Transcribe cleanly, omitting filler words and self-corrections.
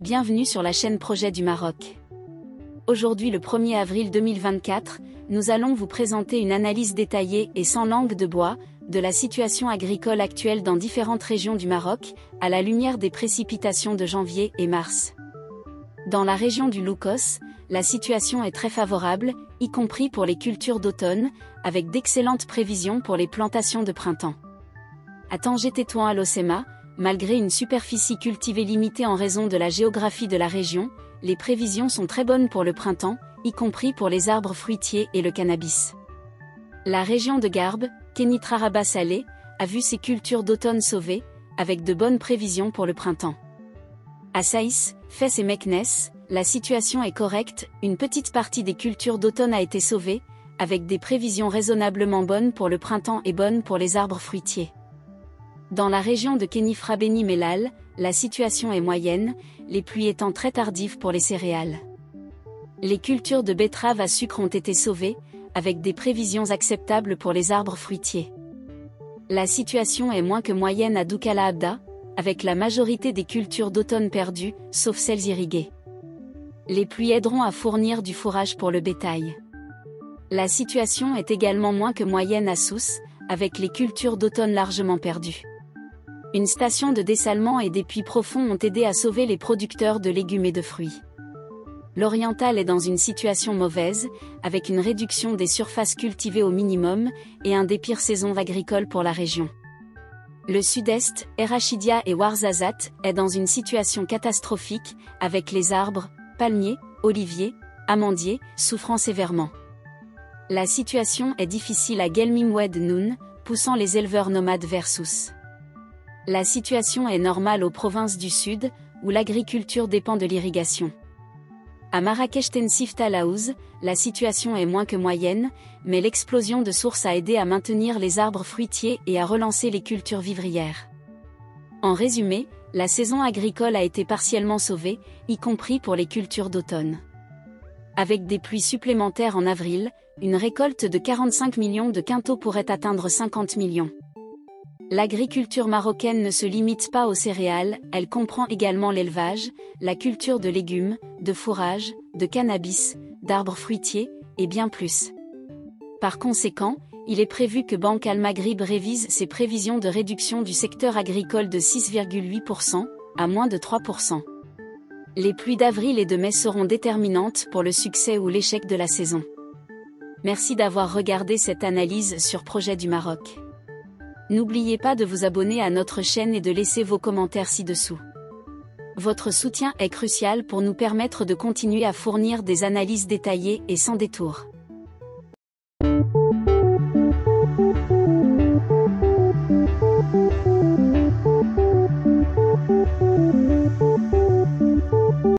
Bienvenue sur la chaîne Projet du Maroc. Aujourd'hui le 1er avril 2024, nous allons vous présenter une analyse détaillée et sans langue de bois, de la situation agricole actuelle dans différentes régions du Maroc, à la lumière des précipitations de janvier et mars. Dans la région du Loukos, la situation est très favorable, y compris pour les cultures d'automne, avec d'excellentes prévisions pour les plantations de printemps. À Tanger-Tétouan à l'Océma, malgré une superficie cultivée limitée en raison de la géographie de la région, les prévisions sont très bonnes pour le printemps, y compris pour les arbres fruitiers et le cannabis. La région de Garbe, Kénitra-Rabat Salé, a vu ses cultures d'automne sauvées, avec de bonnes prévisions pour le printemps. À Saïs, Fès et Meknès, la situation est correcte, une petite partie des cultures d'automne a été sauvée, avec des prévisions raisonnablement bonnes pour le printemps et bonnes pour les arbres fruitiers. Dans la région de Kénifra-Beni Mellal, la situation est moyenne, les pluies étant très tardives pour les céréales. Les cultures de betteraves à sucre ont été sauvées, avec des prévisions acceptables pour les arbres fruitiers. La situation est moins que moyenne à Doukala Abda, avec la majorité des cultures d'automne perdues, sauf celles irriguées. Les pluies aideront à fournir du fourrage pour le bétail. La situation est également moins que moyenne à Sousse, avec les cultures d'automne largement perdues. Une station de dessalement et des puits profonds ont aidé à sauver les producteurs de légumes et de fruits. L'Oriental est dans une situation mauvaise, avec une réduction des surfaces cultivées au minimum, et un des pires saisons agricoles pour la région. Le Sud-Est, Erachidia et Ouarzazate, est dans une situation catastrophique, avec les arbres, palmiers, oliviers, amandiers, souffrant sévèrement. La situation est difficile à Guelmimoued Noun, poussant les éleveurs nomades vers Sousse. La situation est normale aux provinces du Sud, où l'agriculture dépend de l'irrigation. À Marrakech-Tensif Talaouz, la situation est moins que moyenne, mais l'explosion de sources a aidé à maintenir les arbres fruitiers et à relancer les cultures vivrières. En résumé, la saison agricole a été partiellement sauvée, y compris pour les cultures d'automne. Avec des pluies supplémentaires en avril, une récolte de 45 millions de quintaux pourrait atteindre 50 millions. L'agriculture marocaine ne se limite pas aux céréales, elle comprend également l'élevage, la culture de légumes, de fourrage, de cannabis, d'arbres fruitiers, et bien plus. Par conséquent, il est prévu que Banque Al-Maghrib révise ses prévisions de réduction du secteur agricole de 6,8% à moins de 3%. Les pluies d'avril et de mai seront déterminantes pour le succès ou l'échec de la saison. Merci d'avoir regardé cette analyse sur Projet du Maroc. N'oubliez pas de vous abonner à notre chaîne et de laisser vos commentaires ci-dessous. Votre soutien est crucial pour nous permettre de continuer à fournir des analyses détaillées et sans détour.